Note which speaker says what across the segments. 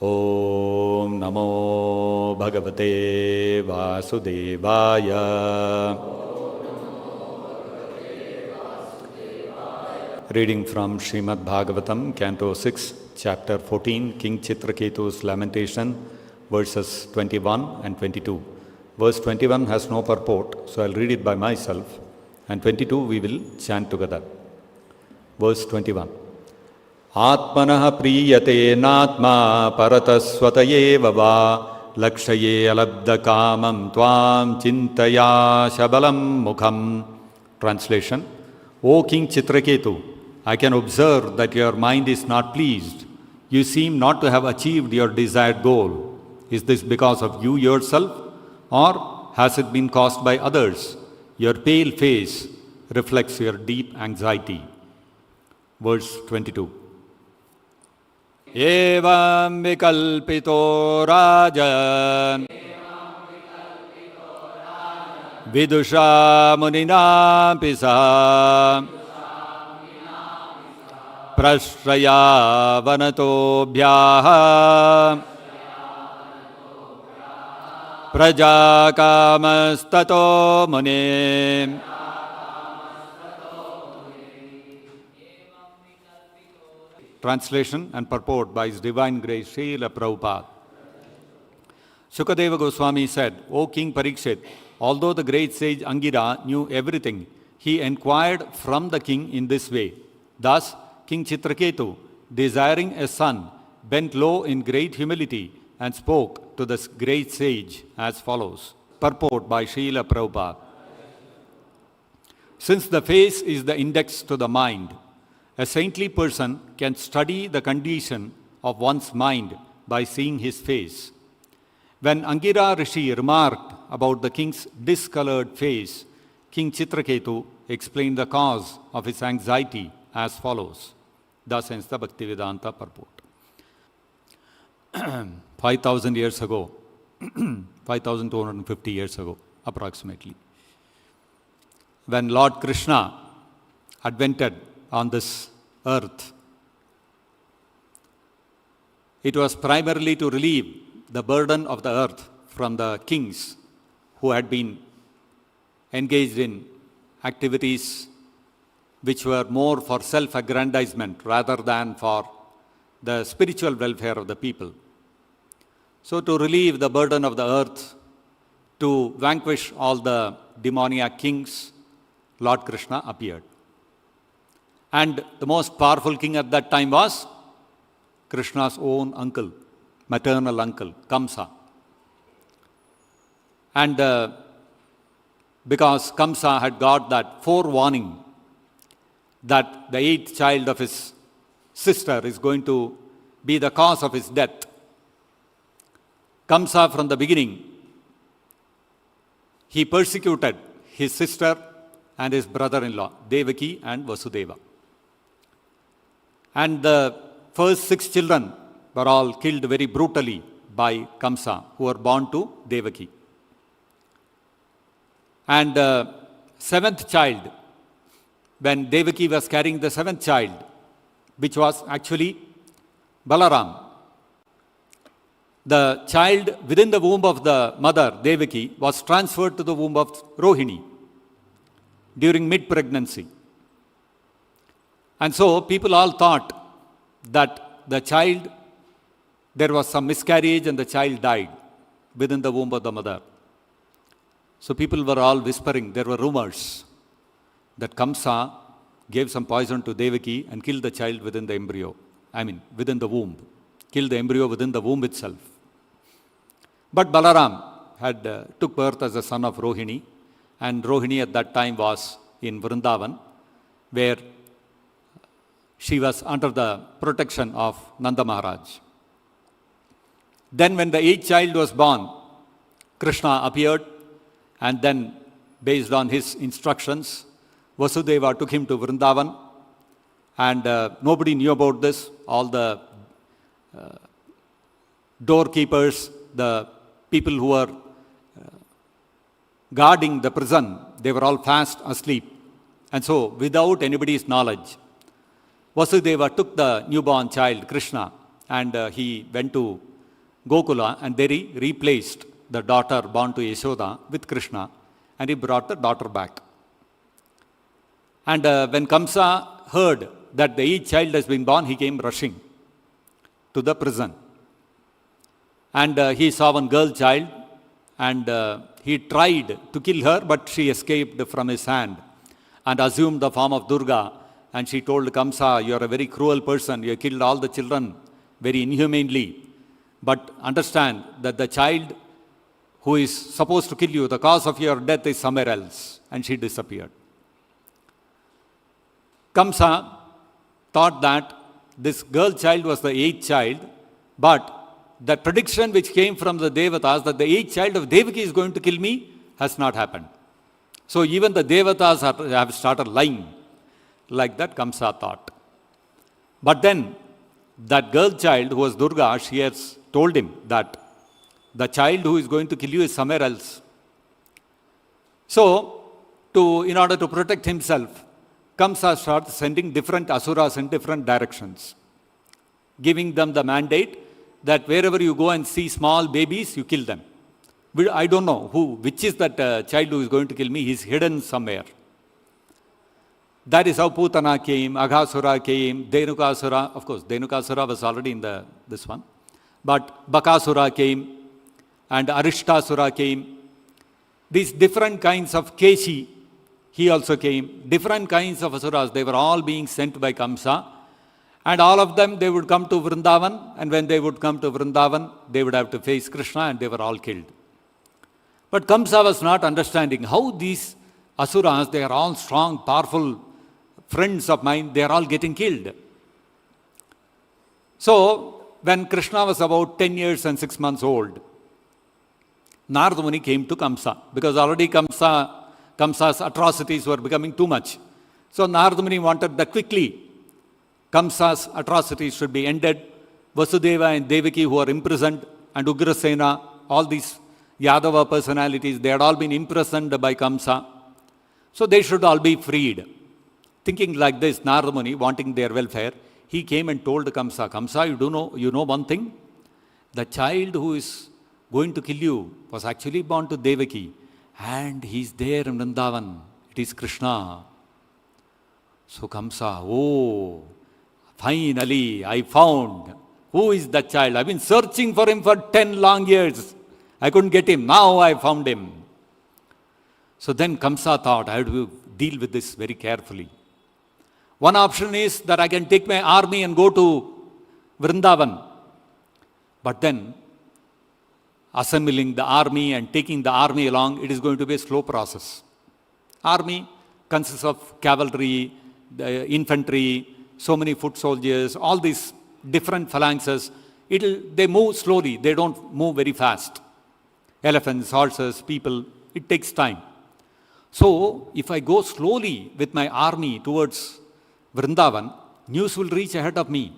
Speaker 1: Om Namo Bhagavate Vasudevaya. Reading from Srimad Bhagavatam, Canto 6, Chapter 14, King Chitraketu's Lamentation, verses 21 and 22. Verse 21 has no purport, so I'll read it by myself, and 22 we will chant together. Verse 21. Atmanah priyate natma parataswatayeva va lakshaye alabdha kamam tvam chintaya shabalam mukham. Translation. O King Chitraketu, I can observe that your mind is not pleased. You seem not to have achieved your desired goal. Is this because of you yourself, or has it been caused by others? Your pale face reflects your deep anxiety. Verse 22. Evam vikalpito rajan vidusha munina pisa prashraya vanatobhyaha prajakamastato mune. Translation and purport by His Divine Grace Srila Prabhupada. Sukadeva Goswami said, O King Parikshit, although the great sage Angira knew everything, he inquired from the king in this way. Thus, King Chitraketu, desiring a son, bent low in great humility and spoke to the great sage as follows. Purport by Srila Prabhupada. Since the face is the index to the mind, a saintly person can study the condition of one's mind by seeing his face. When Angira Rishi remarked about the king's discolored face, King Chitraketu explained the cause of his anxiety as follows. Thus ends the Bhaktivedanta purport. 5,000 years ago, 5,250 years ago, approximately, when Lord Krishna advented on this earth, it was primarily to relieve the burden of the earth from the kings who had been engaged in activities which were more for self-aggrandizement rather than for the spiritual welfare of the people. So to relieve the burden of the earth, to vanquish all the demoniac kings, Lord Krishna appeared. And the most powerful king at that time was Krishna's own uncle, maternal uncle, Kamsa. And because Kamsa had got that forewarning that the 8th child of his sister is going to be the cause of his death, Kamsa from the beginning, he persecuted his sister and his brother-in-law, Devaki and Vasudeva. And the first 6 children were all killed very brutally by Kamsa, who were born to Devaki. And the 7th child, when Devaki was carrying the 7th child, which was actually Balaram, the child within the womb of the mother, Devaki, was transferred to the womb of Rohini during mid-pregnancy. And so people all thought that the child, there was some miscarriage and the child died within the womb of the mother. So people were all whispering, there were rumors that Kamsa gave some poison to Devaki and killed the child within the embryo. Within the womb. Killed the embryo within the womb itself. But Balaram had took birth as a son of Rohini, and Rohini at that time was in Vrindavan, where she was under the protection of Nanda Maharaj. Then when the 8th child was born, Krishna appeared, and then based on his instructions, Vasudeva took him to Vrindavan, and nobody knew about this. All the doorkeepers, the people who were guarding the prison, they were all fast asleep. And so, without anybody's knowledge, Vasudeva took the newborn child, Krishna, and he went to Gokula, and there he replaced the daughter born to Yashoda with Krishna, and he brought the daughter back. And when Kamsa heard that the eighth child has been born, he came rushing to the prison. And he saw one girl child, and he tried to kill her, but she escaped from his hand and assumed the form of Durga. And she told Kamsa, "You are a very cruel person. You killed all the children very inhumanely. But understand that the child who is supposed to kill you, the cause of your death is somewhere else." And she disappeared. Kamsa thought that this girl child was the eighth child, but the prediction which came from the Devatas that the eighth child of Devaki is going to kill me has not happened. So even the Devatas have started lying. Like that Kamsa thought. But then that girl child who was Durga, she has told him that the child who is going to kill you is somewhere else. So, in order to protect himself, Kamsa starts sending different asuras in different directions, giving them the mandate that wherever you go and see small babies, you kill them. I don't know which is that child who is going to kill me. He's hidden somewhere. That is how Putana came, Aghasura came, Dhenukasura. Of course, Dhenukasura was already in this one. But Bakasura came, and Arishtasura came. These different kinds of Keshi, he also came. Different kinds of asuras, they were all being sent by Kamsa. And all of them, they would come to Vrindavan. And when they would come to Vrindavan, they would have to face Krishna, and they were all killed. But Kamsa was not understanding how these asuras, they are all strong, powerful friends of mine, they are all getting killed. So, when Krishna was about 10 years and 6 months old, Narada Muni came to Kamsa, because already Kamsa's atrocities were becoming too much. So Narada Muni wanted that quickly Kamsa's atrocities should be ended. Vasudeva and Devaki, who are imprisoned, and Ugrasena, all these Yadava personalities, they had all been imprisoned by Kamsa. So they should all be freed. Thinking like this, Narada Muni, wanting their welfare, he came and told Kamsa, "Kamsa, you know one thing? The child who is going to kill you was actually born to Devaki, and he is there in Vrindavan. It is Krishna." So Kamsa, "Oh, finally I found who is that child. I've been searching for him for 10 long years. I couldn't get him. Now I found him." So then Kamsa thought, I have to deal with this very carefully. One option is that I can take my army and go to Vrindavan. But then, assembling the army and taking the army along, it is going to be a slow process. Army consists of cavalry, the infantry, so many foot soldiers, all these different phalanxes. They move slowly. They don't move very fast. Elephants, horses, people, it takes time. So, if I go slowly with my army towards Vrindavan, news will reach ahead of me.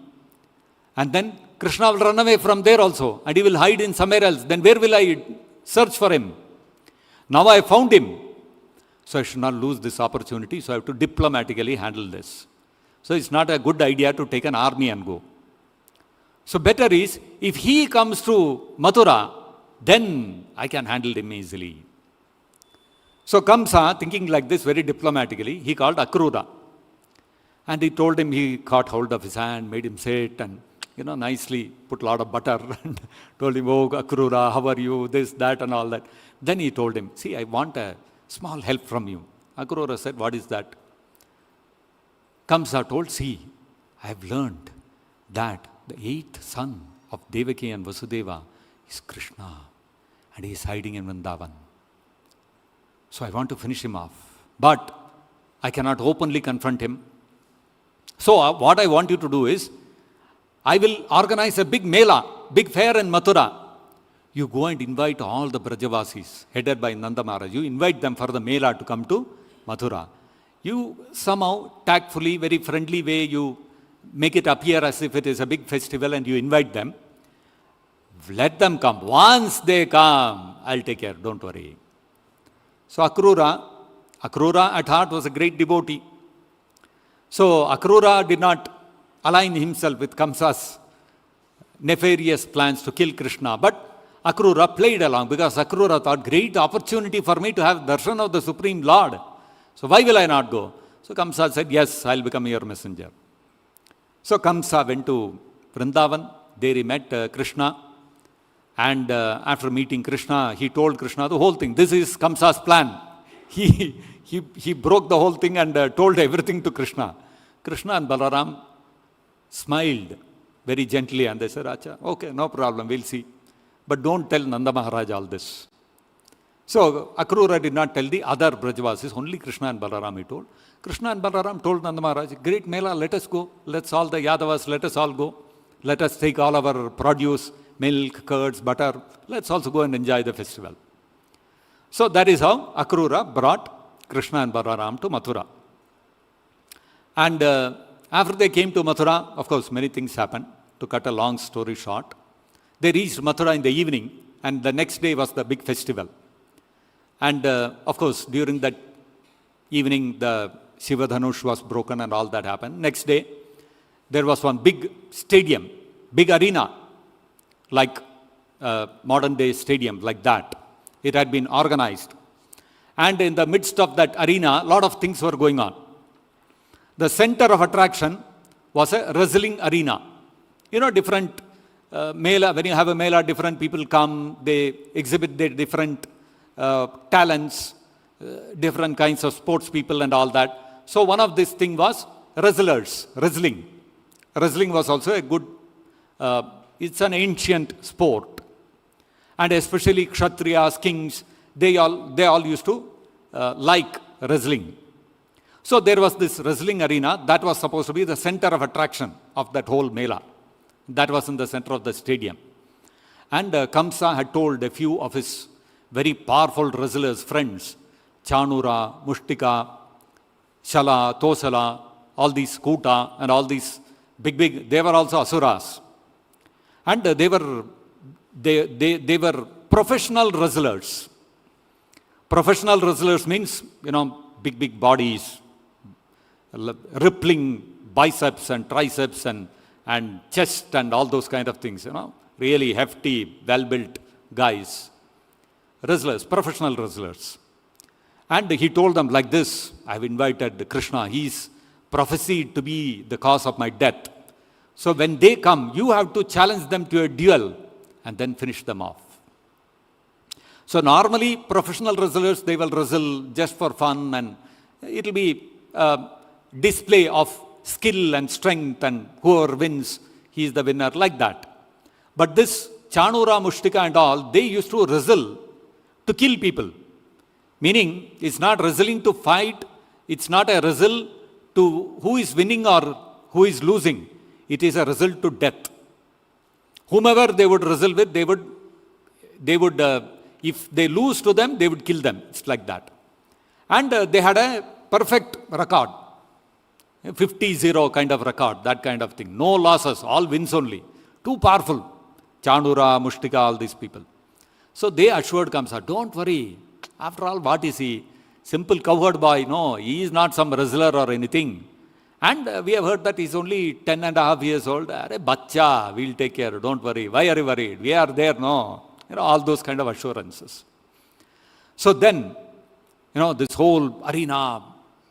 Speaker 1: And then Krishna will run away from there also, and he will hide in somewhere else. Then where will I search for him? Now I found him. So I should not lose this opportunity, so I have to diplomatically handle this. So it's not a good idea to take an army and go. So better is, if he comes to Mathura, then I can handle him easily. So Kamsa, thinking like this very diplomatically, he called Akrura. And he told him, he caught hold of his hand, made him sit, and nicely put a lot of butter, and told him, "Oh, Akrura, how are you?" This, that, and all that. Then he told him, "See, I want a small help from you." Akrura said, "What is that?" Kamsa told, "See, I have learned that the eighth son of Devaki and Vasudeva is Krishna, and he is hiding in Vrindavan. So I want to finish him off. But I cannot openly confront him. So what I want you to do is, I will organize a big mela, big fair in Mathura. You go and invite all the Brajavasis, headed by Nanda Maharaj. You invite them for the mela to come to Mathura. You somehow, tactfully, very friendly way, you make it appear as if it is a big festival, and you invite them. Let them come. Once they come, I'll take care, don't worry." So Akrura at heart was a great devotee. So Akrura did not align himself with Kamsa's nefarious plans to kill Krishna. But Akrura played along because Akrura thought, great opportunity for me to have darshan of the Supreme Lord. So why will I not go? So Kamsa said, yes, I'll become your messenger. So Kamsa went to Vrindavan. There he met Krishna. And after meeting Krishna, he told Krishna the whole thing. This is Kamsa's plan. He broke the whole thing and told everything to Krishna. Krishna and Balaram smiled very gently and they said, Acha, okay, no problem, we'll see. But don't tell Nanda Maharaj all this. So Akrura did not tell the other Brajavasis, only Krishna and Balaram he told. Krishna and Balaram told Nanda Maharaj, great Mela, let us go. Let's all the Yadavas, let us all go. Let us take all our produce, milk, curds, butter. Let's also go and enjoy the festival. So that is how Akrura brought Krishna and Balaram to Mathura. And after they came to Mathura, of course, many things happened. To cut a long story short, they reached Mathura in the evening, and the next day was the big festival. And of course, during that evening, the Shiva Dhanush was broken and all that happened. Next day, there was one big stadium, big arena, like modern day stadium, like that. It had been organized. And in the midst of that arena, a lot of things were going on. The center of attraction was a wrestling arena. You know, different Mela, when you have a Mela, different people come, they exhibit their different talents, different kinds of sports people and all that. So one of this thing was wrestling. Wrestling was also a good, it's an ancient sport. And especially Kshatriyas, kings, they all used to like wrestling. So there was this wrestling arena that was supposed to be the center of attraction of that whole Mela. That was in the center of the stadium. And Kamsa had told a few of his very powerful wrestlers, friends, Chanura, Mushtika, Shala, Tosala, all these Kuta and all these big, they were also Asuras. And they were professional wrestlers. Professional wrestlers means, big bodies, rippling biceps and triceps and chest and all those kind of things, really hefty, well-built guys. Wrestlers, professional wrestlers. And he told them like this, I've invited Krishna, he's prophesied to be the cause of my death. So when they come, you have to challenge them to a duel and then finish them off. So normally, professional wrestlers, they will wrestle just for fun and it will be a display of skill and strength and whoever wins, he is the winner, like that. But this Chanura, Mushtika and all, they used to wrestle to kill people. Meaning, it's not wrestling to fight, it's not a wrestle to who is winning or who is losing. It is a wrestle to death. Whomever they would wrestle with, they would if they lose to them, they would kill them. It's like that. And they had a perfect record. 50-0 kind of record, that kind of thing. No losses, all wins only. Too powerful. Chanura, Mushtika, all these people. So they assured Kamsa, don't worry. After all, what is he? Simple cowherd boy. No, he is not some wrestler or anything. And we have heard that he's only 10 and a half years old. Arey, bacha, we'll take care. Don't worry. Why are you worried? We are there, no. All those kind of assurances. So then, this whole arena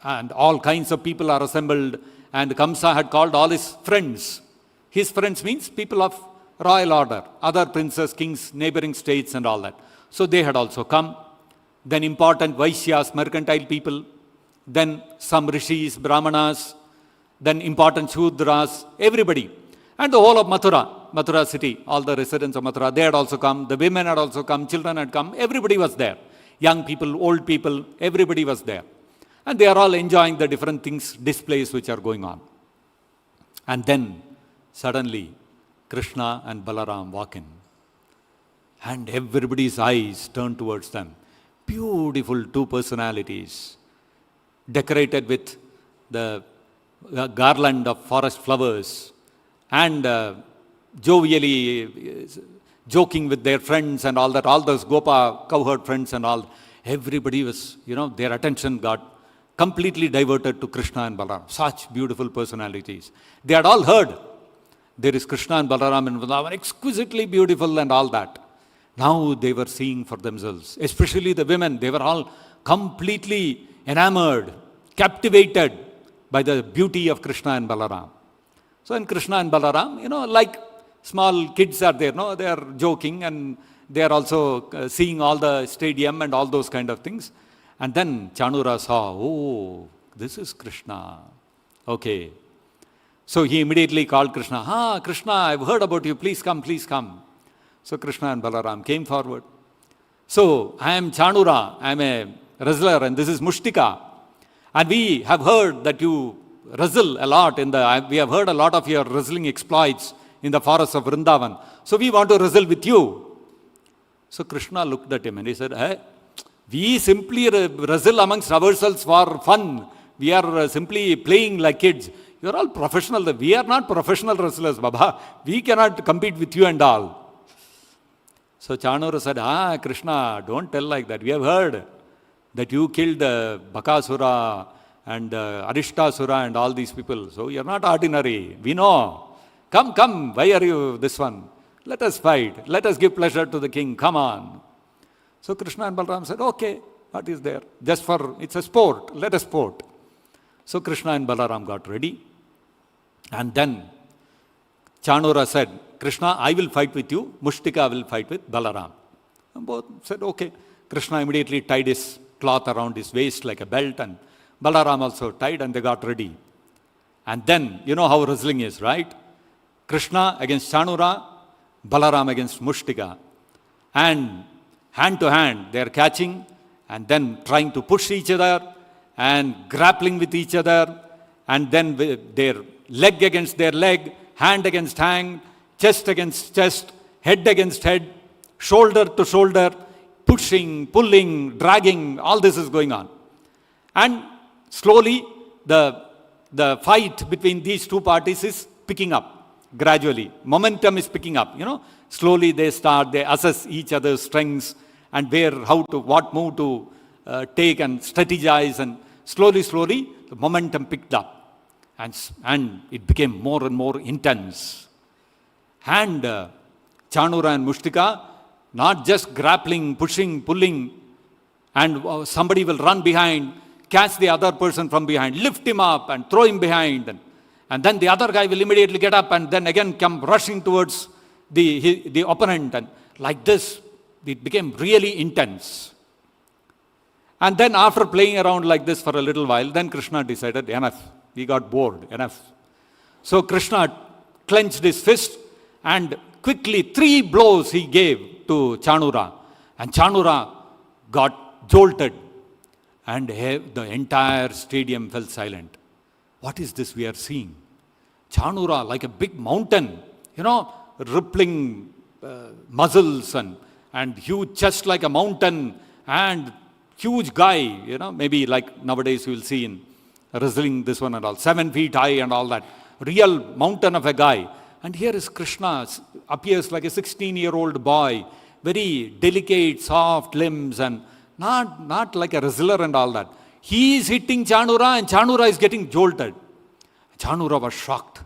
Speaker 1: and all kinds of people are assembled, and Kamsa had called all his friends. His friends means people of royal order, other princes, kings, neighboring states and all that. So they had also come. Then important Vaishyas, mercantile people. Then some rishis, brahmanas. Then important Shudras, everybody. And the whole of Mathura city, all the residents of Mathura, they had also come. The women had also come, children had come. Everybody was there. Young people, old people, everybody was there. And they are all enjoying the different things, displays which are going on. And then, suddenly, Krishna and Balaram walk in. And everybody's eyes turn towards them. Beautiful two personalities, decorated with the garland of forest flowers, and jovially joking with their friends and all that, all those Gopa cowherd friends and all. Everybody was, their attention got completely diverted to Krishna and Balaram. Such beautiful personalities. They had all heard there is Krishna and Balaram in Vrindavan, exquisitely beautiful and all that. Now they were seeing for themselves, especially the women. They were all completely enamored, captivated by the beauty of Krishna and Balaram. So in Krishna and Balaram, like small kids are there, they are joking and they are also seeing all the stadium and all those kind of things. And then Chanura saw, oh, this is Krishna. Okay. So he immediately called Krishna. Krishna, I've heard about you. Please come, please come. So Krishna and Balaram came forward. So I am Chanura. I am a wrestler and this is Mushtika. And we have heard that you wrestle a lot we have heard a lot of your wrestling exploits in the forests of Vrindavan. So we want to wrestle with you. So Krishna looked at him and he said, hey, we simply wrestle amongst ourselves for fun. We are simply playing like kids. You are all professional. We are not professional wrestlers, Baba. We cannot compete with you and all. So Chanura said, Krishna, don't tell like that. We have heard that you killed Bakasura and Arishtasura and all these people. So you are not ordinary. We know. Come. Why are you this one? Let us fight. Let us give pleasure to the king. Come on. So Krishna and Balaram said, okay, what is there? It's a sport. Let us sport. So Krishna and Balaram got ready. And then Chanura said, Krishna, I will fight with you. Mushtika will fight with Balaram. And both said, okay. Krishna immediately tied his cloth around his waist like a belt, and Balaram also tied, and they got ready. And then, you know how wrestling is, right? Krishna against Chanura, Balaram against Mushtika. And hand to hand, they are catching and then trying to push each other and grappling with each other, and then their leg against their leg, hand against hand, chest against chest, head against head, shoulder to shoulder, pushing, pulling, dragging, all this is going on. And slowly the fight between these two parties is picking up gradually. Momentum is picking up, Slowly they assess each other's strengths and what move to take and strategize, and slowly the momentum picked up and it became more and more intense. And Chanura and Mushtika, not just grappling, pushing, pulling, and somebody will run behind, catch the other person from behind, lift him up and throw him behind, and then the other guy will immediately get up and then again come rushing towards the opponent, and like this it became really intense. And then after playing around like this for a little while, then Krishna decided, enough. He got bored, enough. So Krishna clenched his fist and quickly 3 blows he gave to Chanura. And Chanura got jolted and the entire stadium fell silent. What is this we are seeing? Chanura like a big mountain, rippling muscles and huge chest like a mountain, and huge guy, maybe like nowadays you will see in wrestling this one and all, 7 feet high and all that. Real mountain of a guy. And here is Krishna, appears like a 16-year-old boy, very delicate, soft limbs, and not like a wrestler and all that. He is hitting Chanura and Chanura is getting jolted. Chanura was shocked,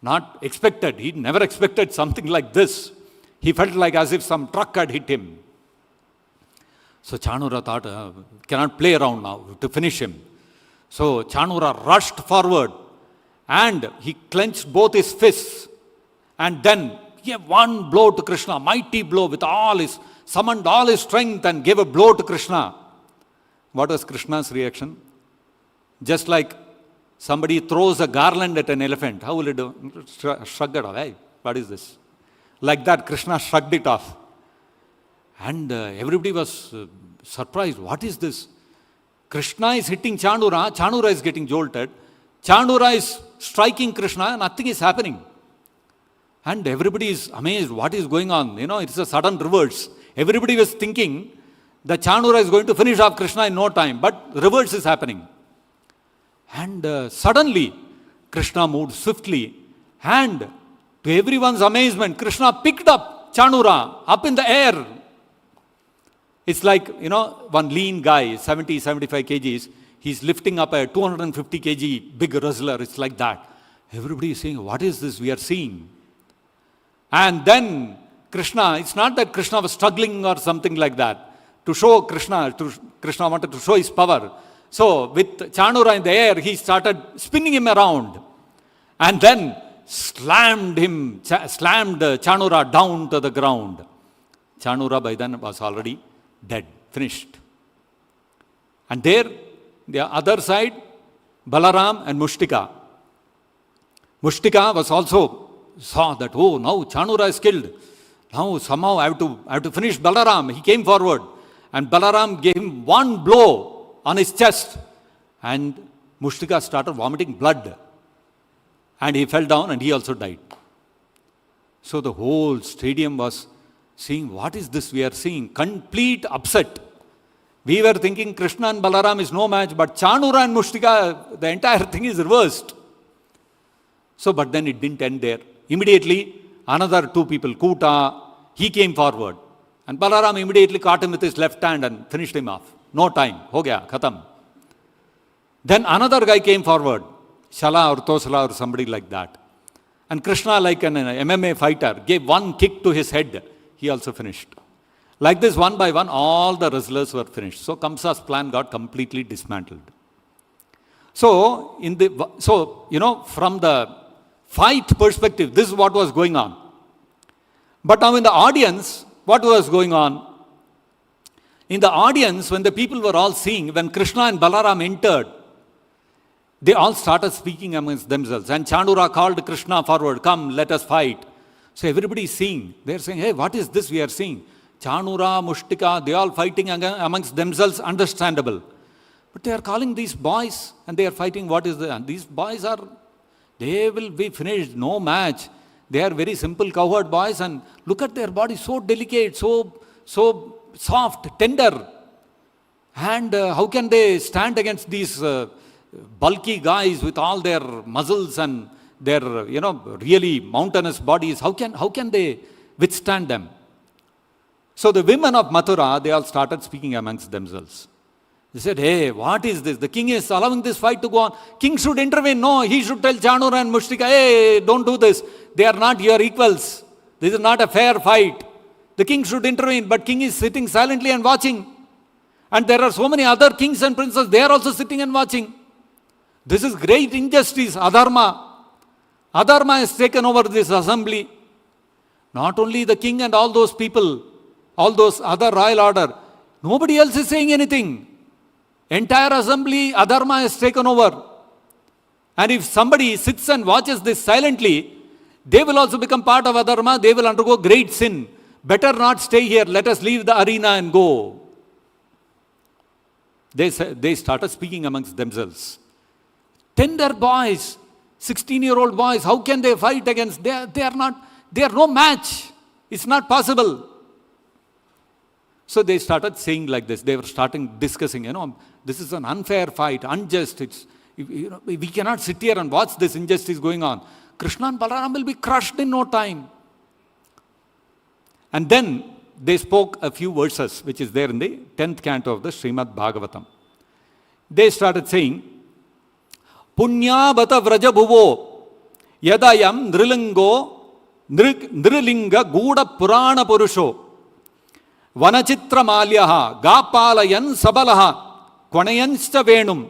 Speaker 1: not expected. He never expected something like this. He felt like as if some truck had hit him. So Chanura thought, cannot play around now to finish him. So Chanura rushed forward and he clenched both his fists and then gave one blow to Krishna, mighty blow summoned all his strength and gave a blow to Krishna. What was Krishna's reaction? Just like somebody throws a garland at an elephant. How will it do? Shrug it off. Hey, what is this? Like that, Krishna shrugged it off. And everybody was surprised. What is this? Krishna is hitting Chanura. Chanura is getting jolted. Chanura is striking Krishna. Nothing is happening. And everybody is amazed. What is going on? It's a sudden reverse. Everybody was thinking that Chanura is going to finish off Krishna in no time. But reverse is happening. And suddenly, Krishna moved swiftly. And to everyone's amazement, Krishna picked up Chanura up in the air. It's like, one lean guy, 70, 75 kgs, he's lifting up a 250 kg big wrestler. It's like that. Everybody is saying, what is this we are seeing? And then Krishna, it's not that Krishna was struggling or something like that. To show Krishna wanted to show his power. So with Chanura in the air, he started spinning him around. And then slammed Chanura down to the ground. Chanura by then was already dead, finished. And there, the other side, Balaram and Mushtika. Mushtika was also saw that, oh, now Chanura is killed. Now somehow I have to finish Balaram. He came forward. And Balaram gave him one blow on his chest. And Mushtika started vomiting blood. And he fell down and he also died. So the whole stadium was seeing, what is this we are seeing? Complete upset. We were thinking Krishna and Balaram is no match, but Chanura and Mushtika, the entire thing is reversed. So, but then it didn't end there. Immediately, another two people, Kuta, he came forward. And Balaram immediately caught him with his left hand and finished him off. No time. Ho gaya, khatam. Then another guy came forward. Shala or Tosala or somebody like that. And Krishna, like an MMA fighter, gave one kick to his head. He also finished. Like this, one by one, all the wrestlers were finished. So Kamsa's plan got completely dismantled. So, from the fight perspective, this is what was going on. But now in the audience, what was going on? In the audience, when the people were all seeing, when Krishna and Balaram entered, they all started speaking amongst themselves. And Chanura called Krishna forward, come, let us fight. So everybody is seeing. They are saying, hey, what is this we are seeing? Chanura, Mushtika, they all fighting amongst themselves, understandable. But they are calling these boys and they are fighting. What is the? These boys they will be finished, no match. They are very simple cowherd boys and look at their body, so delicate, so soft, tender. And how can they stand against these bulky guys with all their muscles and their, really mountainous bodies? How can they withstand them? So the women of Mathura, they all started speaking amongst themselves. They said, hey, what is this? The king is allowing this fight to go on. King should intervene. No, he should tell Chanura and Mushtika, hey, don't do this. They are not your equals. This is not a fair fight. The king should intervene, but king is sitting silently and watching. And there are so many other kings and princes, they are also sitting and watching. This is great injustice, adharma. Adharma has taken over this assembly. Not only the king and all those people, all those other royal order, nobody else is saying anything. Entire assembly, adharma has taken over. And if somebody sits and watches this silently, they will also become part of adharma, they will undergo great sin. Better not stay here, let us leave the arena and go. They started speaking amongst themselves. Tender boys, 16-year-old boys, how can they fight against? They are no match. It's not possible. So they started saying like this. They were starting discussing, this is an unfair fight, unjust. We cannot sit here and watch this injustice going on. Krishna and Balaram will be crushed in no time. And then they spoke a few verses, which is there in the 10th canto of the Srimad Bhagavatam. They started saying, Punya bata vraja bhuvo yadayam nrilinga guda purana purusho vanachitra malyaha gapalayan sabalaha kwanayansta venum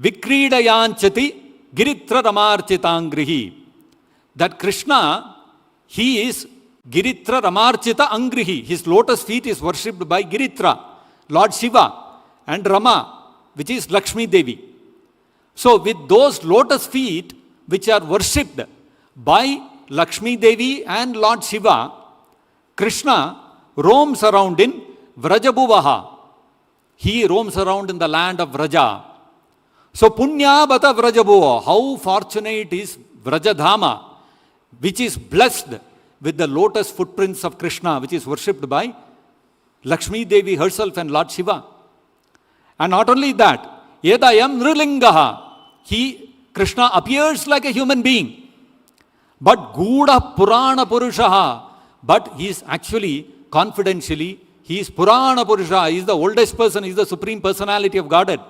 Speaker 1: vikridayanchati giritra ramarchitangrihi. That Krishna, he is Giritra Ramarchita Angrihi. His lotus feet is worshipped by Giritra, Lord Shiva, and Rama, which is Lakshmi Devi. So with those lotus feet, which are worshipped by Lakshmi Devi and Lord Shiva, Krishna roams around in Vrajabhuvaha. He roams around in the land of Vraja. So Punya Bata Vrajabhuva, how fortunate is Vrajadhama, which is blessed with the lotus footprints of Krishna, which is worshipped by Lakshmi Devi herself and Lord Shiva. And not only that, Yedayam Nrilingaha, Krishna appears like a human being. But Guda Purana Purushaha, but he is actually, confidentially, he is Purana Purusha, he is the oldest person, he is the supreme personality of Godhead.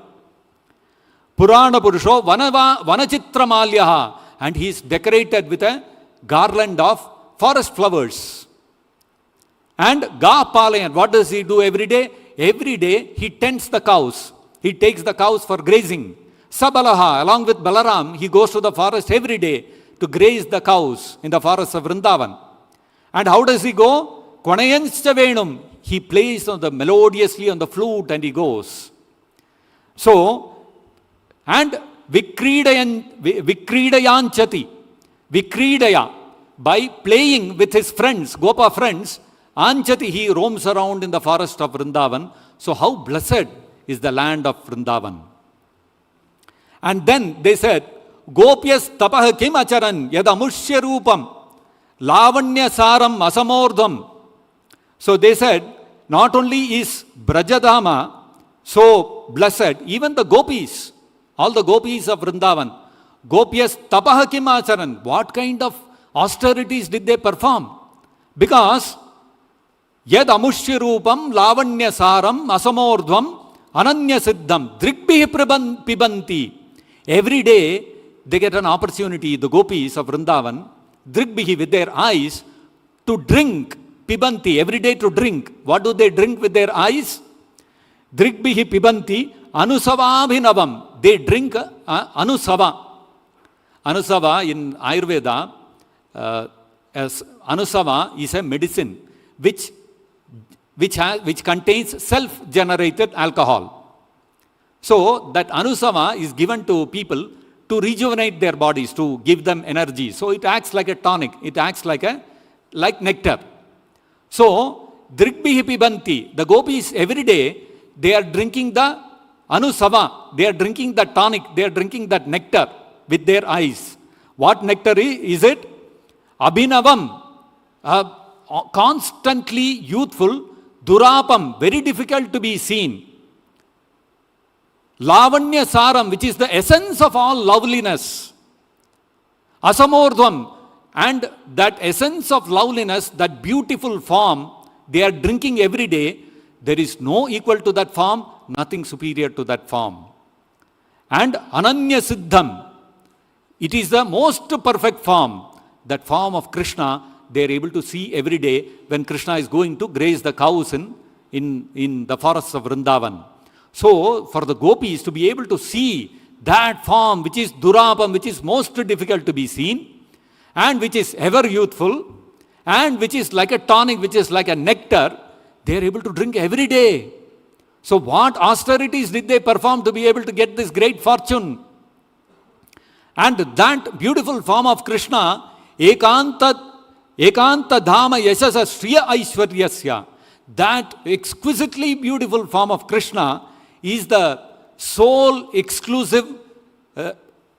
Speaker 1: Purana Purusho Vanachitra Malyaha, and he is decorated with a garland of forest flowers. And Ga Palayan, what does he do every day? Every day he tends the cows. He takes the cows for grazing. Sabalaha, along with Balaram, he goes to the forest every day to graze the cows in the forest of Vrindavan. And how does he go? Kwanayanscha Venum. He plays melodiously on the flute and he goes. So, and Vikridayanchati. Vikridaya. By playing with his friends, Gopa friends, Anchati, he roams around in the forest of Vrindavan. So how blessed is the land of Vrindavan. And then they said, Gopyas tapah kim acharan yadamushya rupam lavanya saram asamordham. So they said, not only is Brajadhama so blessed, even the gopis, all the gopis of Vrindavan, Gopyas tapah kim acharan, what kind of austerities did they perform? Because Yad amushya rupam lavanya saram asamordhvam ananya siddham drikbhi pibanti. Every day they get an opportunity, the gopis of Vrindavan, drikbhi with their eyes, to drink, pibanti, every day to drink. What do they drink with their eyes? Drikbhi pibanti anusavabhinavam. They drink anusava. Anusava in Ayurveda, as anusava is a medicine which contains self-generated alcohol. So that anusava is given to people to rejuvenate their bodies, to give them energy. So it acts like a tonic. It acts like nectar. So drikbihi pibanti, the gopis every day they are drinking the anusava. They are drinking the tonic. They are drinking that nectar with their eyes. What nectar is it? Abhinavam, constantly youthful. Durapam, very difficult to be seen. Lavanya saram, which is the essence of all loveliness. Asamordhvam, and that essence of loveliness, that beautiful form, they are drinking every day. There is no equal to that form, nothing superior to that form. And ananya siddham, it is the most perfect form. That form of Krishna, they are able to see every day when Krishna is going to graze the cows in the forests of Vrindavan. So, for the gopis to be able to see that form which is durapam, which is most difficult to be seen, and which is ever youthful, and which is like a tonic, which is like a nectar, they are able to drink every day. So, what austerities did they perform to be able to get this great fortune? And that beautiful form of Krishna, Ekanta Dhama Yashasa Sriya Aishwaryasya, that exquisitely beautiful form of Krishna is the sole exclusive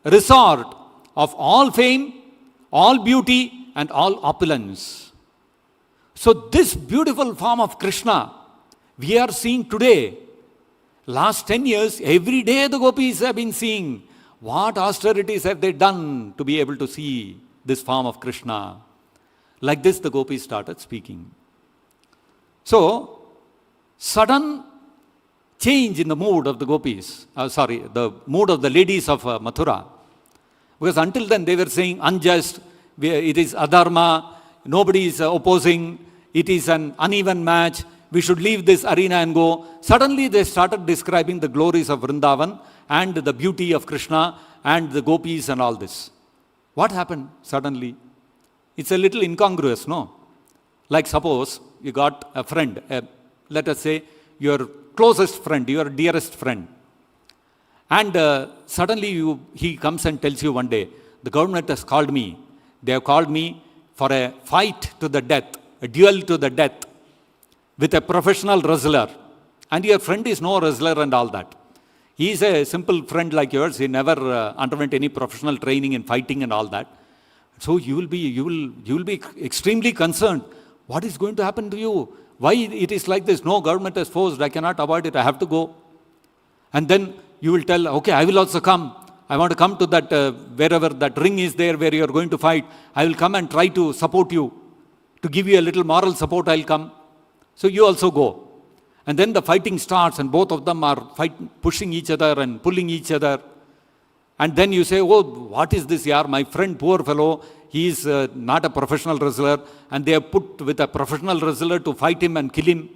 Speaker 1: resort of all fame, all beauty and all opulence. So this beautiful form of Krishna we are seeing today. Last 10 years, every day the gopis have been seeing what austerities have they done to be able to see this form of Krishna. Like this the gopis started speaking. So, sudden change in the mood of the gopis, the mood of the ladies of Mathura. Because until then they were saying unjust, it is adharma, nobody is opposing, it is an uneven match, we should leave this arena and go. Suddenly they started describing the glories of Vrindavan and the beauty of Krishna and the gopis and all this. What happened suddenly? It's a little incongruous, no? Like suppose you got a friend, let us say your closest friend, your dearest friend. And suddenly he comes and tells you one day, the government has called me. They have called me for a fight to the death, a duel to the death with a professional wrestler. And your friend is no wrestler and all that. He is a simple friend like yours. He never underwent any professional training in fighting and all that. So you will be extremely concerned. What is going to happen to you? Why it is like this? No, government has forced. I cannot avoid it. I have to go. And then you will tell, okay, I will also come. I want to come to that, wherever that ring is there where you are going to fight. I will come and try to support you. To give you a little moral support, I will come. So you also go. And then the fighting starts and both of them are pushing each other and pulling each other. And then you say, oh, what is this, yaar? My friend, poor fellow, he is not a professional wrestler, and they have put with a professional wrestler to fight him and kill him.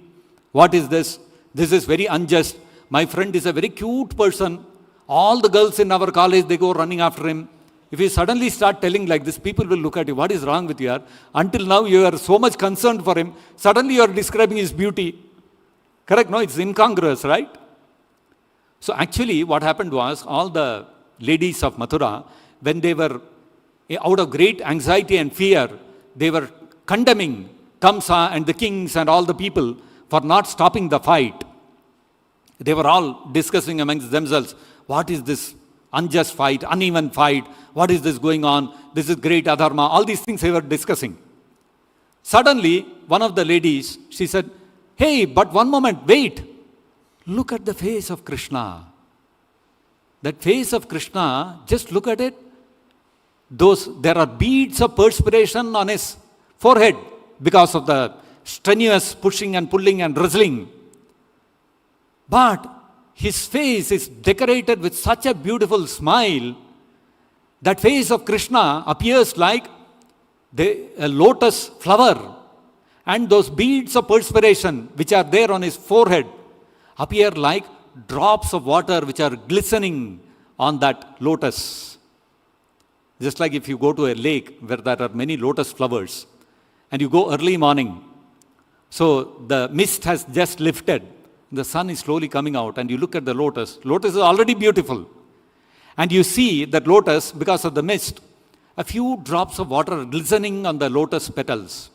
Speaker 1: What is this? This is very unjust. My friend is a very cute person. All the girls in our college, they go running after him. If you suddenly start telling like this, people will look at you. What is wrong with you, yaar? Until now, you are so much concerned for him. Suddenly, you are describing his beauty. Correct? No, it's incongruous, right? So actually, what happened was, all the ladies of Mathura, when they were out of great anxiety and fear, they were condemning Kamsa and the kings and all the people for not stopping the fight. They were all discussing amongst themselves, what is this unjust fight, uneven fight, what is this going on, this is great adharma, all these things they were discussing. Suddenly, one of the ladies, she said, hey, but one moment, wait, look at the face of Krishna. That face of Krishna, just look at it. There are beads of perspiration on his forehead because of the strenuous pushing and pulling and wrestling. But his face is decorated with such a beautiful smile. That face of Krishna appears like a lotus flower. And those beads of perspiration which are there on his forehead appear like drops of water which are glistening on that lotus. Just like if you go to a lake where there are many lotus flowers and you go early morning, so the mist has just lifted, the sun is slowly coming out and you look at the lotus. Lotus is already beautiful. And you see that lotus, because of the mist, a few drops of water glistening on the lotus petals.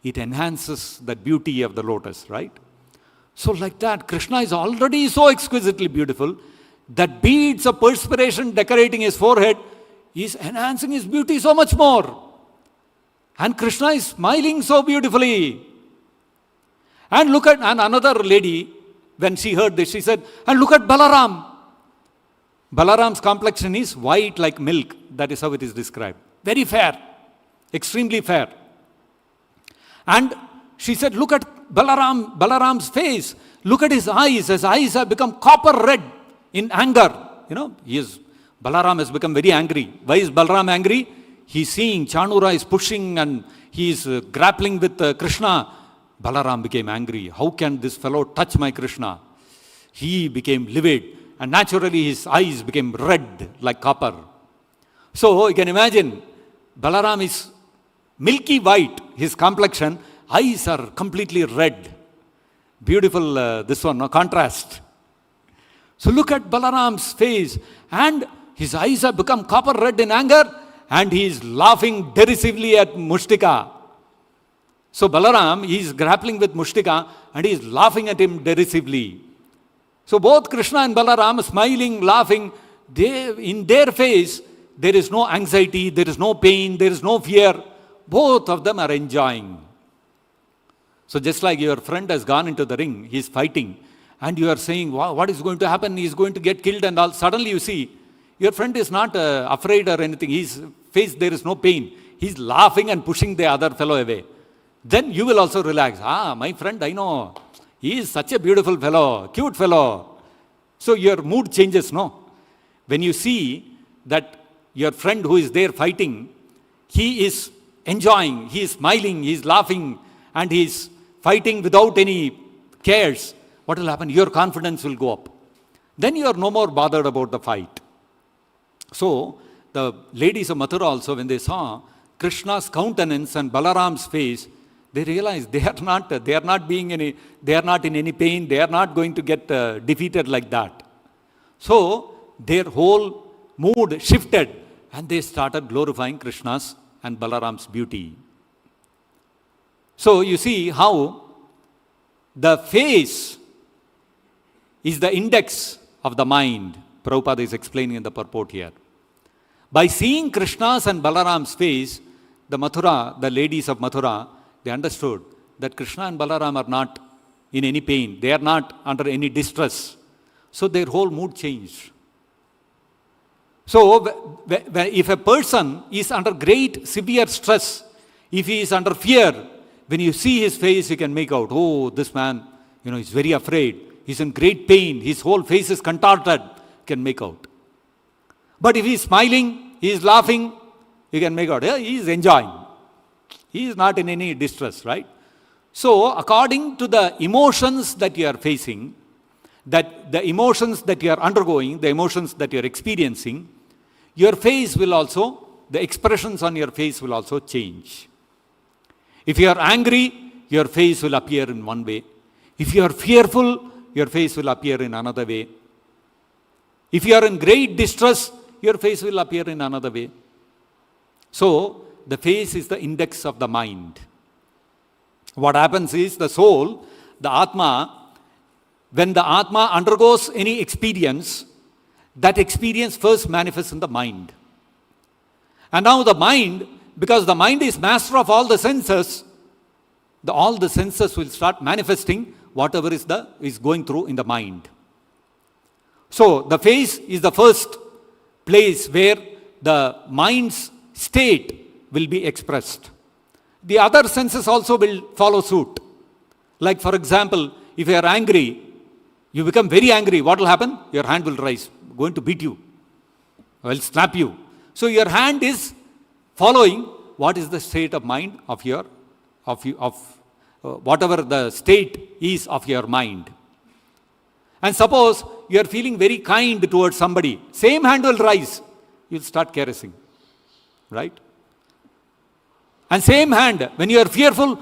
Speaker 1: It enhances the beauty of the lotus, right? So like that, Krishna is already so exquisitely beautiful that beads of perspiration decorating his forehead is enhancing his beauty so much more. And Krishna is smiling so beautifully. And look at, and another lady, when she heard this, she said, and look at Balaram. Balaram's complexion is white like milk. That is how it is described. Very fair. Extremely fair. And she said, look at Balaram's face. Look at his eyes. His eyes have become copper red in anger. You know, Balaram has become very angry. Why is Balaram angry? He's seeing Chanura is pushing and he is grappling with Krishna. Balaram became angry. How can this fellow touch my Krishna? He became livid. And naturally his eyes became red like copper. So you can imagine, Balaram is milky white, his complexion, eyes are completely red. Beautiful, this one, no contrast. So look at Balaram's face, and his eyes have become copper red in anger, and he is laughing derisively at Mushtika. So Balaram, he is grappling with Mushtika, and he is laughing at him derisively. So both Krishna and Balaram smiling, laughing, in their face, there is no anxiety, there is no pain, there is no fear. Both of them are enjoying. So just like your friend has gone into the ring, he is fighting, and you are saying, wow, what is going to happen? He is going to get killed and all. Suddenly you see, your friend is not afraid or anything. His face, there is no pain. He is laughing and pushing the other fellow away. Then you will also relax. My friend, I know. He is such a beautiful fellow, cute fellow. So your mood changes, no? When you see that your friend who is there fighting, he is enjoying, he is smiling, he is laughing, and he is fighting without any cares, what will happen? Your confidence will go up. Then you are no more bothered about the fight. So the ladies of Mathura also, when they saw Krishna's countenance and Balaram's face, they realized they are not in any pain, they are not going to get defeated like that. So their whole mood shifted and they started glorifying Krishna's and Balaram's beauty. So you see how the face is the index of the mind. Prabhupada is explaining in the purport here. By seeing Krishna's and Balaram's face, the ladies of Mathura, they understood that Krishna and Balaram are not in any pain. They are not under any distress. So their whole mood changed. So if a person is under great severe stress, if he is under fear, when you see his face, you can make out, oh, this man, is very afraid. He's in great pain. His whole face is contorted. You can make out. But if he is smiling, he is laughing, you can make out, yeah, he is enjoying. He is not in any distress, right? So, according to the emotions that you are facing, that the emotions that you are undergoing, the emotions that you are experiencing, your face will also, the expressions on your face will also change. If you are angry, your face will appear in one way. If you are fearful, your face will appear in another way. If you are in great distress, your face will appear in another way. So, the face is the index of the mind. What happens is the soul, the Atma, when the Atma undergoes any experience, that experience first manifests in the mind. And now the mind, because the mind is master of all the senses, all the senses will start manifesting whatever is going through in the mind. So the face is the first place where the mind's state will be expressed. The other senses also will follow suit. Like for example, if you are angry, you become very angry, what will happen? Your hand will rise, going to beat you, will slap you. So your hand is following what is the state of mind of whatever the state is of your mind. And suppose you are feeling very kind towards somebody, same hand will rise, you will start caressing, right? And same hand, when you are fearful,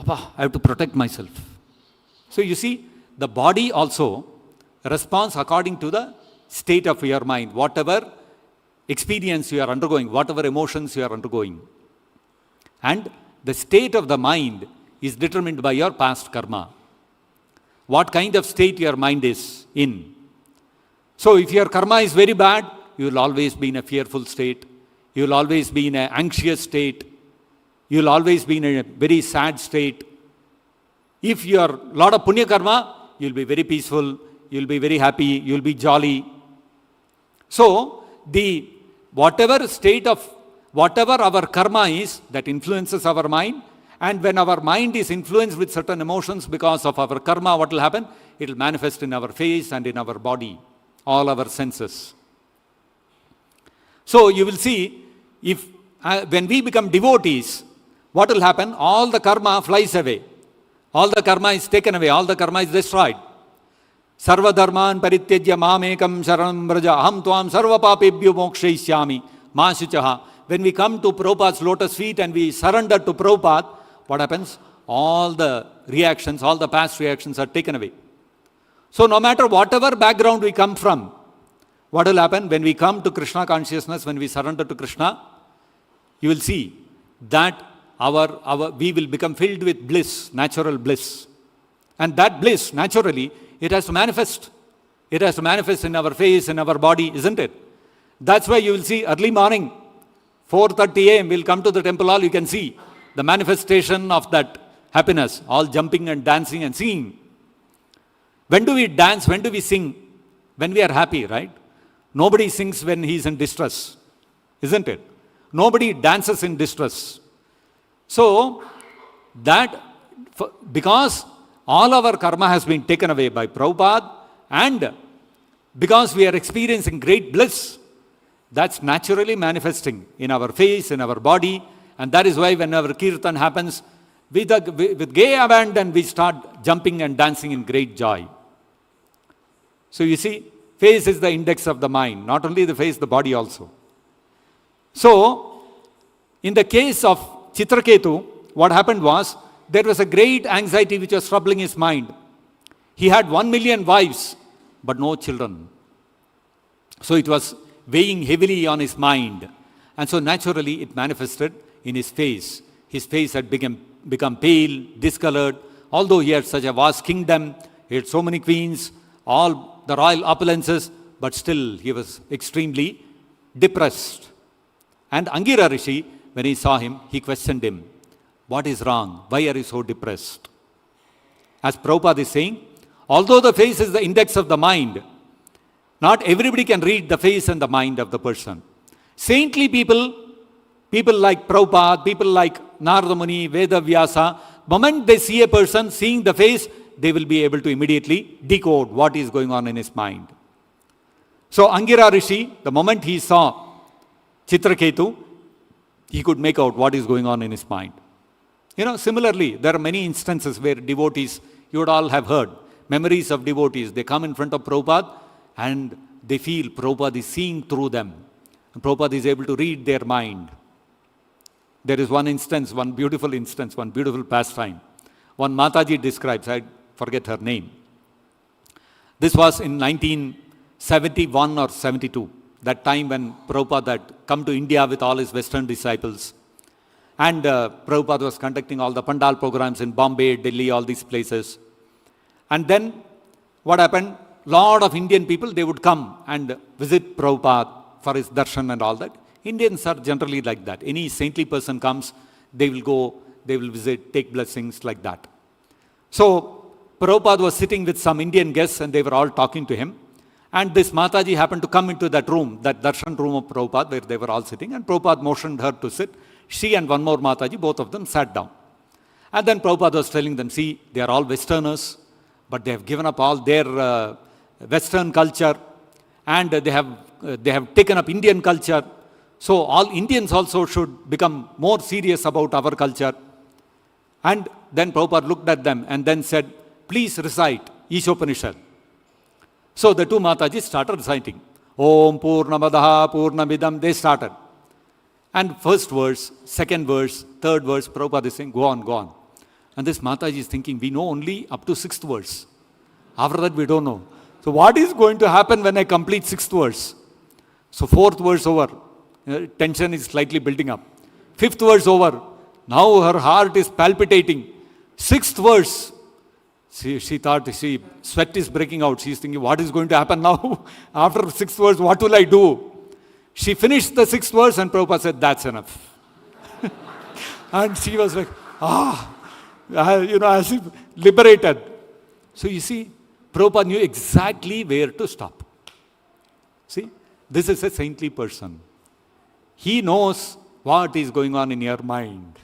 Speaker 1: I have to protect myself. So you see, the body also responds according to the state of your mind, whatever experience you are undergoing, whatever emotions you are undergoing. And the state of the mind is determined by your past karma. What kind of state your mind is in. So if your karma is very bad, you will always be in a fearful state. You will always be in an anxious state. You will always be in a very sad state. If you are a lot of punya karma, you will be very peaceful, you will be very happy, you will be jolly. So, whatever our karma is, that influences our mind, and when our mind is influenced with certain emotions because of our karma, what will happen? It will manifest in our face and in our body, all our senses. So, you will see, when we become devotees, what will happen? All the karma flies away. All the karma is taken away. All the karma is destroyed. Sarva dharman parityajya mamekam sharanam braja aham tvam sarva papebhyo mokshayishyami ma shuchaha. When we come to Prabhupada's lotus feet and we surrender to Prabhupada, what happens? All the reactions, all the past reactions are taken away. So no matter whatever background we come from, what will happen? When we come to Krishna consciousness, when we surrender to Krishna, you will see that we will become filled with bliss, natural bliss. And that bliss, naturally, it has to manifest. It has to manifest in our face, in our body, isn't it? That's why you will see early morning, 4:30 a.m., we'll come to the temple hall, you can see the manifestation of that happiness, all jumping and dancing and singing. When do we dance? When do we sing? When we are happy, right? Nobody sings when he is in distress, isn't it? Nobody dances in distress. So, because all our karma has been taken away by Prabhupada, and because we are experiencing great bliss, that's naturally manifesting in our face, in our body, and that is why whenever kirtan happens, with gay abandon, we start jumping and dancing in great joy. So you see, face is the index of the mind, not only the face, the body also. So, in the case of Chitraketu, what happened was, there was a great anxiety which was troubling his mind. He had 1 million wives, but no children. So it was weighing heavily on his mind. And so naturally it manifested in his face. His face had become pale, discolored. Although he had such a vast kingdom, he had so many queens, all the royal opulences, but still he was extremely depressed. And Angira Rishi, when he saw him, he questioned him, "What is wrong? Why are you so depressed?" As Prabhupada is saying, although the face is the index of the mind, not everybody can read the face and the mind of the person. Saintly people like Prabhupada, people like Narada Muni, Veda Vyasa, moment they see a person seeing the face, they will be able to immediately decode what is going on in his mind. So Angira Rishi, the moment he saw Chitraketu, he could make out what is going on in his mind. Similarly, there are many instances where devotees, you would all have heard, memories of devotees, they come in front of Prabhupada and they feel Prabhupada is seeing through them. And Prabhupada is able to read their mind. There is one instance, one beautiful pastime. One Mataji describes, I forget her name. This was in 1971 or 72, that time when Prabhupada had come to India with all his Western disciples. And Prabhupada was conducting all the Pandal programs in Bombay, Delhi, all these places. And then what happened? Lot of Indian people, they would come and visit Prabhupada for his darshan and all that. Indians are generally like that. Any saintly person comes, they will go, they will visit, take blessings like that. So Prabhupada was sitting with some Indian guests and they were all talking to him. And this Mataji happened to come into that room, that darshan room of Prabhupada, where they were all sitting. And Prabhupada motioned her to sit. She and one more Mataji, both of them sat down. And then Prabhupada was telling them, see, they are all Westerners, but they have given up all their Western culture, and they have taken up Indian culture. So all Indians also should become more serious about our culture. And then Prabhupada looked at them and then said, please recite Ishopanishad. So the two Matajis started reciting. Om Purnamadaha Purnamidam, they started. And first verse, second verse, third verse, Prabhupada is saying, go on, go on. And this Mataji is thinking, we know only up to sixth verse. After that, we don't know. So what is going to happen when I complete sixth verse? So fourth verse over, tension is slightly building up. Fifth verse over, now her heart is palpitating. Sixth verse, she thought, sweat is breaking out. She's thinking, what is going to happen now? After sixth verse, what will I do? She finished the sixth verse and Prabhupada said, that's enough. And she was like, as if liberated. So you see, Prabhupada knew exactly where to stop. See, this is a saintly person. He knows what is going on in your mind.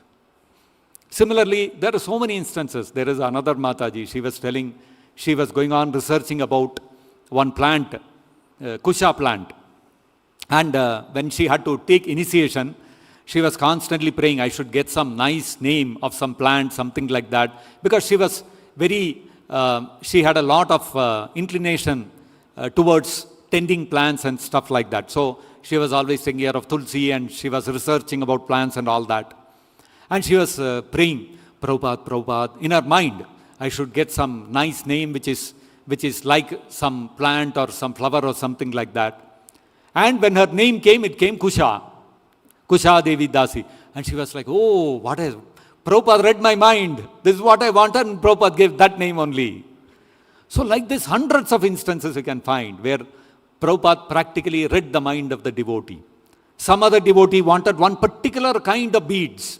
Speaker 1: Similarly, there are so many instances. There is another Mataji, she was telling, she was going on researching about one plant, Kusha plant. And when she had to take initiation, she was constantly praying, I should get some nice name of some plant, something like that. Because she was she had a lot of inclination towards tending plants and stuff like that. So she was always taking care of Tulsi and she was researching about plants and all that. And she was praying, Prabhupada, in her mind, I should get some nice name which is like some plant or some flower or something like that. And when her name came, it came Kusha Devi Dasi. And she was like, oh, what is... Prabhupada read my mind. This is what I wanted, and Prabhupada gave that name only. So like this, hundreds of instances you can find where Prabhupada practically read the mind of the devotee. Some other devotee wanted one particular kind of beads.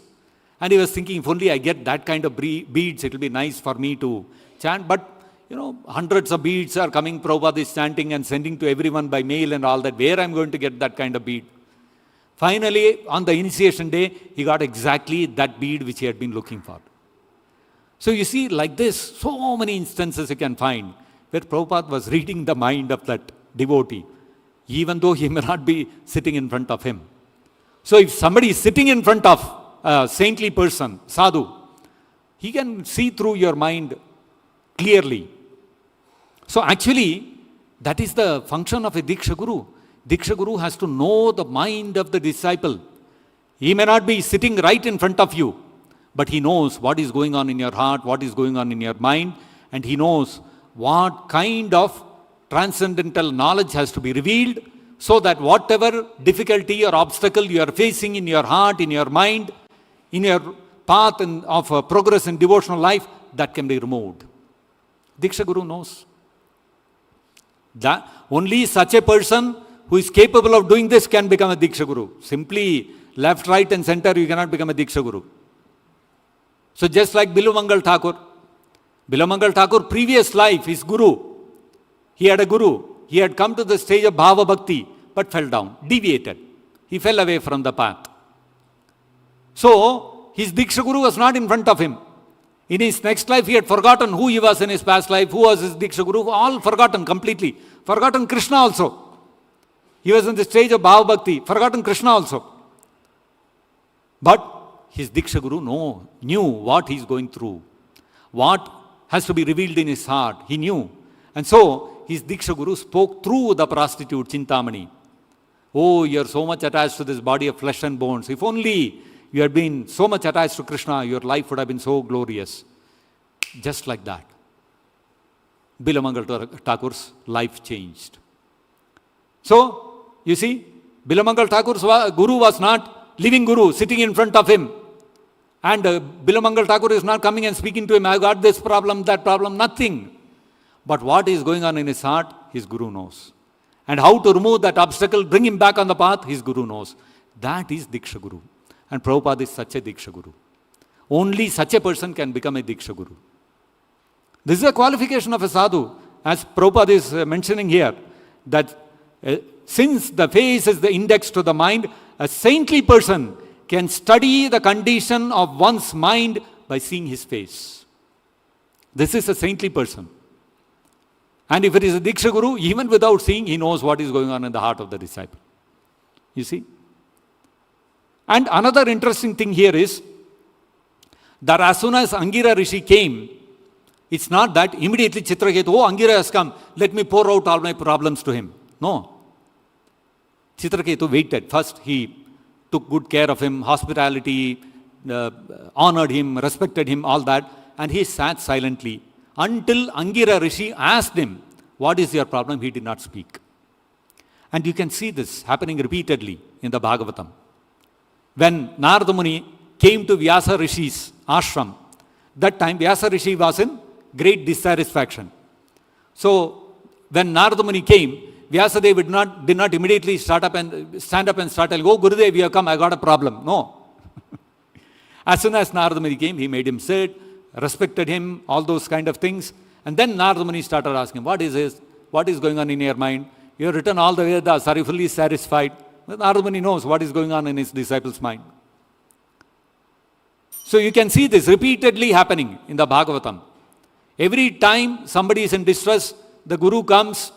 Speaker 1: And he was thinking, if only I get that kind of beads, it will be nice for me to chant. But, hundreds of beads are coming, Prabhupada is chanting and sending to everyone by mail and all that. Where I'm going to get that kind of bead? Finally, on the initiation day, he got exactly that bead which he had been looking for. So you see, like this, so many instances you can find where Prabhupada was reading the mind of that devotee, even though he may not be sitting in front of him. So if somebody is sitting in front of a saintly person, sadhu, he can see through your mind clearly. So actually, that is the function of a Diksha Guru. Diksha Guru has to know the mind of the disciple. He may not be sitting right in front of you, but he knows what is going on in your heart, what is going on in your mind, and he knows what kind of transcendental knowledge has to be revealed so that whatever difficulty or obstacle you are facing in your heart, in your mind, in your path of progress in devotional life, that can be removed. Diksha Guru knows. That only such a person who is capable of doing this can become a Diksha Guru. Simply left, right and center, you cannot become a Diksha Guru. So just like Bilumangal Thakur, previous life, his Guru, he had a Guru. He had come to the stage of Bhava Bhakti, but fell down, deviated. He fell away from the path. So, his Diksha Guru was not in front of him. In his next life, he had forgotten who he was in his past life, who was his Diksha Guru, all forgotten completely. Forgotten Krishna also. He was in the stage of Bhava Bhakti, forgotten Krishna also. But his Diksha Guru knew what he is going through, what has to be revealed in his heart. He knew. And so, his Diksha Guru spoke through the prostitute, Chintamani. Oh, you are so much attached to this body of flesh and bones. If only you had been so much attached to Krishna, your life would have been so glorious. Just like that, Bilamangal Thakur's life changed. So, you see, Bilamangal Thakur's Guru was not living Guru sitting in front of him. And Bilamangal Thakur is not coming and speaking to him, I got this problem, that problem, nothing. But what is going on in his heart, his Guru knows. And how to remove that obstacle, bring him back on the path, his Guru knows. That is Diksha Guru. And Prabhupada is such a Diksha Guru. Only such a person can become a Diksha Guru. This is a qualification of a sadhu. As Prabhupada is mentioning here, that since the face is the index to the mind, a saintly person can study the condition of one's mind by seeing his face. This is a saintly person. And if it is a Diksha Guru, even without seeing, he knows what is going on in the heart of the disciple. You see? And another interesting thing here is that as soon as Angira Rishi came, it's not that immediately Chitraketu, oh, Angira has come, let me pour out all my problems to him. No. Chitraketu waited. First, he took good care of him, hospitality, honored him, respected him, all that. And he sat silently until Angira Rishi asked him, what is your problem? He did not speak. And you can see this happening repeatedly in the Bhagavatam. When Narada Muni came to Vyasa Rishi's ashram, that time Vyasa Rishi was in great dissatisfaction. So, when Narada Muni came, Vyasadeva did not immediately stand up and start telling, oh Gurudev, you have come, I got a problem. No. As soon as Narada Muni came, he made him sit, respected him, all those kind of things. And then Narada Muni started asking, what is this? What is going on in your mind? You have written all the Vedas, are you fully satisfied? Narada Muni knows what is going on in his disciple's mind. So you can see this repeatedly happening in the Bhagavatam. Every time somebody is in distress, the Guru comes,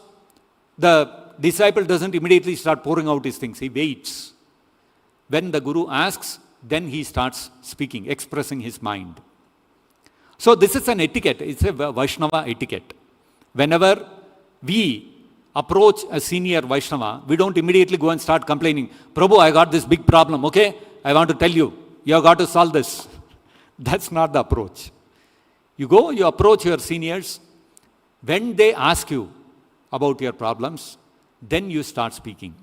Speaker 1: the disciple doesn't immediately start pouring out his things. He waits. When the Guru asks, then he starts speaking, expressing his mind. So this is an etiquette. It's a Vaishnava etiquette. Whenever we approach a senior Vaishnava, we don't immediately go and start complaining. Prabhu, I got this big problem, okay? I want to tell you, you have got to solve this. That's not the approach. You go, you approach your seniors. When they ask you about your problems, then you start speaking.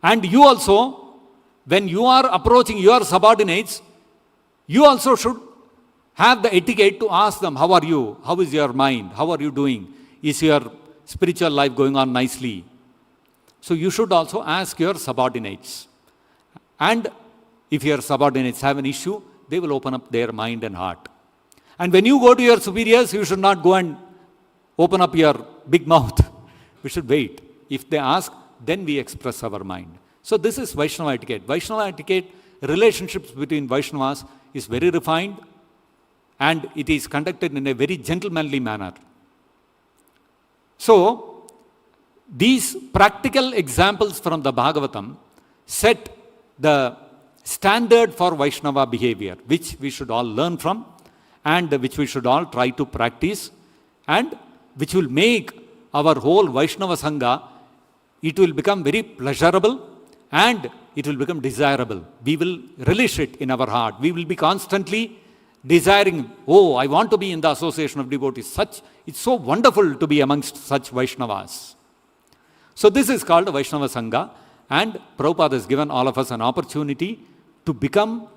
Speaker 1: And you also, when you are approaching your subordinates, you also should have the etiquette to ask them, how are you? How is your mind? How are you doing? Is your spiritual life going on nicely? So you should also ask your subordinates. And if your subordinates have an issue, they will open up their mind and heart. And when you go to your superiors, you should not go and open up your big mouth. We should wait. If they ask, then we express our mind. So this is Vaishnava etiquette. Vaishnava etiquette, relationships between Vaishnavas is very refined and it is conducted in a very gentlemanly manner. So, these practical examples from the Bhagavatam set the standard for Vaishnava behavior, which we should all learn from and which we should all try to practice and which will make our whole Vaishnava Sangha, it will become very pleasurable and it will become desirable. We will relish it in our heart. We will be constantly desiring, oh, I want to be in the association of devotees. It's so wonderful to be amongst such Vaishnavas. So this is called Vaishnava Sangha, and Prabhupada has given all of us an opportunity to come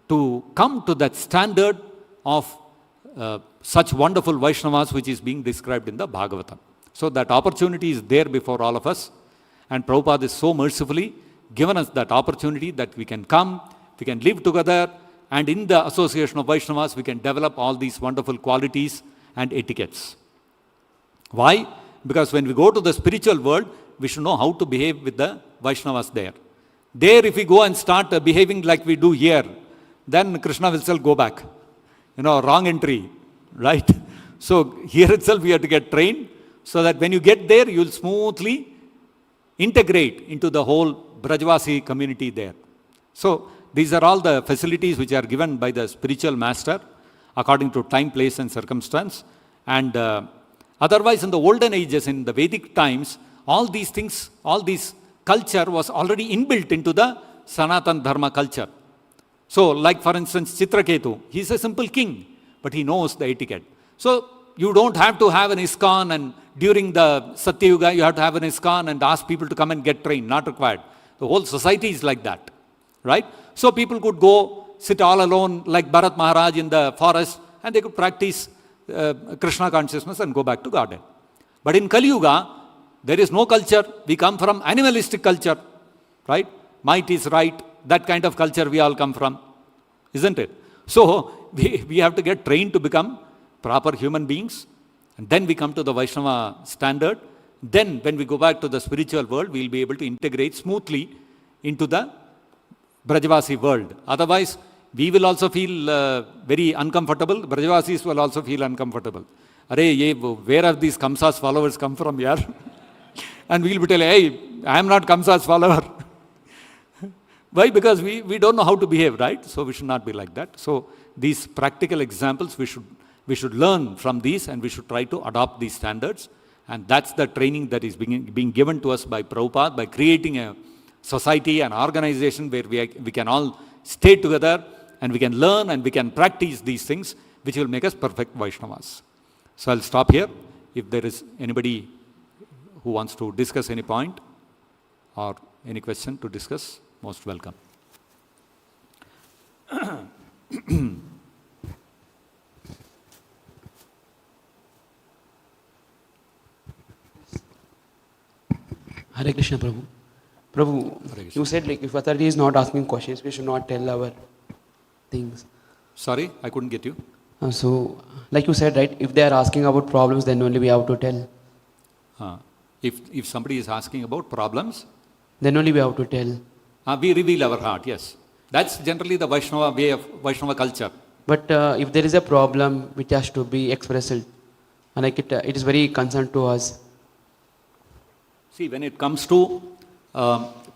Speaker 1: to that standard of such wonderful Vaishnavas which is being described in the Bhagavatam. So that opportunity is there before all of us, and Prabhupada is so mercifully given us that opportunity that we can come, we can live together, and in the association of Vaishnavas, we can develop all these wonderful qualities and etiquettes. Why? Because when we go to the spiritual world, we should know how to behave with the Vaishnavas there. There, if we go and start behaving like we do here, then Krishna will still go back. Wrong entry, right? So here itself we have to get trained so that when you get there, you will smoothly integrate into the whole Brajavasi community there. So these are all the facilities which are given by the spiritual master according to time, place and circumstance. And otherwise in the olden ages, in the Vedic times, all these things, all this culture was already inbuilt into the Sanatan Dharma culture. So like for instance Chitraketu, he is a simple king, but he knows the etiquette. So you don't have to have an ISKCON, and during the Satya Yuga you have to have an ISKCON and ask people to come and get trained, not required. The whole society is like that, right? So people could go sit all alone like Bharat Maharaj in the forest, and they could practice Krishna consciousness and go back to garden. But in Kali Yuga, there is no culture. We come from animalistic culture, right? Might is right. That kind of culture we all come from, isn't it? So we have to get trained to become proper human beings, and then we come to the Vaishnava standard. Then when we go back to the spiritual world, we will be able to integrate smoothly into the Brajavasi world. Otherwise, we will also feel very uncomfortable. Brajavasis will also feel uncomfortable. Where have these Kamsa's followers come from here? And we will be telling, hey, I am not Kamsa's follower. Why? Because we don't know how to behave, right? So we should not be like that. So these practical examples, we should learn from these, and we should try to adopt these standards. And that's the training that is being given to us by Prabhupada, by creating a society, an organization where we can all stay together and we can learn and we can practice these things, which will make us perfect Vaishnavas. So I'll stop here. If there is anybody who wants to discuss any point or any question to discuss, most welcome.
Speaker 2: Hare Krishna, Prabhu. Prabhu, you said like if authority is not asking questions, we should not tell our things.
Speaker 1: Sorry, I couldn't get you.
Speaker 2: So, like you said, right, if they are asking about problems, then only we have to tell.
Speaker 1: If somebody is asking about problems,
Speaker 2: then only we have to tell.
Speaker 1: We reveal our heart, yes. That's generally the Vaishnava way of Vaishnava culture.
Speaker 2: But if there is a problem which has to be expressed, like it is very concerned to us.
Speaker 1: See, when it comes to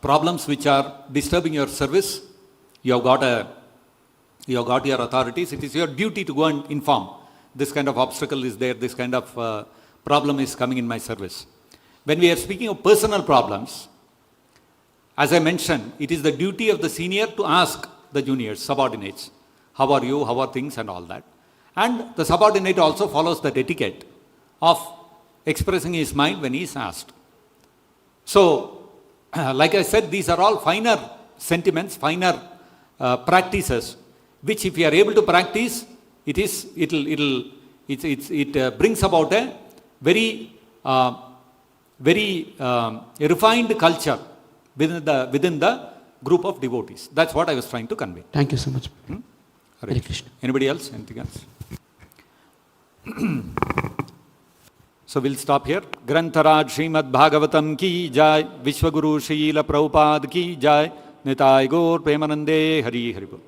Speaker 1: problems which are disturbing your service, you have got your authorities. It is your duty to go and inform. This kind of obstacle is there, this kind of problem is coming in my service. When we are speaking of personal problems, as I mentioned, it is the duty of the senior to ask the juniors, subordinates, how are you, how are things and all that. And the subordinate also follows that etiquette of expressing his mind when he is asked. So, like I said, these are all finer sentiments, finer practices, which if we are able to practice, it brings about a very refined culture within the group of devotees. That's what I was trying to convey.
Speaker 2: Thank you so much.
Speaker 1: Hare Krishna. Anybody else? Anything else? So we'll stop here. Grantharaj Srimad Bhagavatam ki jai, Vishwaguru Srila Prabhupada ki jai, Nitai Gaur Premanande Hari Hari Bol.